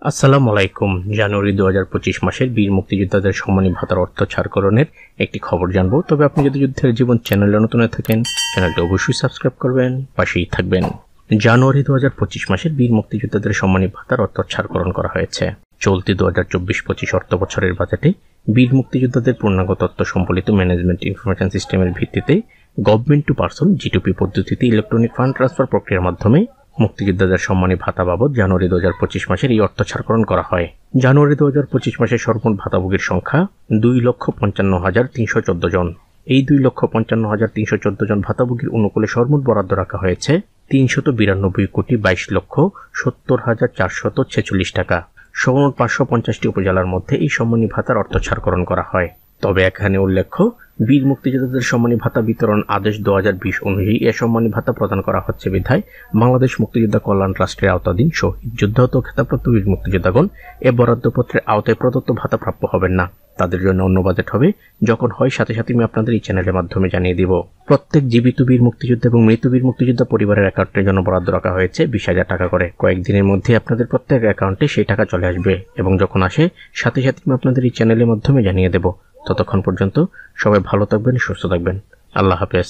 আসসালামু আলাইকুম। জানুয়ারি 2025 মাসের বীর মুক্তিযোদ্ধাদের সম্মানী ভাতার অর্থ ছাড়করণের একটি খবর জানবো। তবে আপনি যদি যুদ্ধের জীবন চ্যানেলে নতুন হয়ে থাকেন, চ্যানেলটি অবশ্যই সাবস্ক্রাইব করবেন, পাশেই থাকবেন। জানুয়ারি 2025 মাসের বীর মুক্তিযোদ্ধাদের সম্মানী ভাতার অর্থ ছাড়করণ করা হয়েছে। চলতি 2024-25 অর্থ বছরের বাজেটে বীর মুক্তিযোদ্ধাদের পূর্ণাঙ্গ তথ্য সম্বলিত ম্যানেজমেন্ট ইনফরমেশন সিস্টেমের ভিত্তিতে গভর্নমেন্ট টু পারসন জিটিপি পদ্ধতিতে ইলেকট্রনিক ফান্ড ট্রান্সফার প্রক্রিয়ার মাধ্যমে মুক্তিযোদ্ধাদের সম্মানী ভাতা বাবদ জানুয়ারি 2025 মাসের এই অর্থ ছাড়করণ করা হয়। জানুয়ারি 2025 মাসের সর্বমোট ভাতাভোগীর সংখ্যা 2,55,314 জন। এই 2,55,314 জন ভাতাভোগীর অনুকূলে সর্বমোট বরাদ্দ রাখা হয়েছে 392,22,70,446 টাকা। সর্বমোট 550টি উপজেলার মধ্যে এই সম্মানী ভাতার অর্থ ছাড়করণ করা হয়। তবে এখানে উল্লেখ্য, বীর মুক্তিযোদ্ধাদের সম্মানী ভাতা বিতরণ আদেশ 2020 অনুযায়ী এ সম্মানী ভাতা প্রদান করা হচ্ছে বিধায় বাংলাদেশ মুক্তিযোদ্ধা কল্যাণ ট্রাস্টের আওতাধীন শহীদ যুদ্ধাহত খেতাবপ্রাপ্ত বীর মুক্তিযোদ্ধাগণ এ বরাদ্দপত্রের আওতায় প্রদত্ত ভাতা প্রাপ্য হবেন না। তাদের জন্য অন্য বাজেট হবে, যখন হয় সাথে সাথে আমি আপনাদের এই চ্যানেলের মাধ্যমে জানিয়ে দিব। প্রত্যেক জীবিত বীর মুক্তিযোদ্ধা এবং মৃত বীর মুক্তিযোদ্ধা পরিবারের অ্যাকাউন্টের জন্য বরাদ্দ রাখা হয়েছে 20,000 টাকা করে। কয়েকদিনের মধ্যে আপনাদের প্রত্যেক অ্যাকাউন্টে সেই টাকা চলে আসবে এবং যখন আসে সাথে সাথে আমি আপনাদের এই চ্যানেলের মাধ্যমে জানিয়ে দেব। ততক্ষণ পর্যন্ত সবাই ভালো থাকবেন, সুস্থ থাকবেন। আল্লাহ হাফেজ।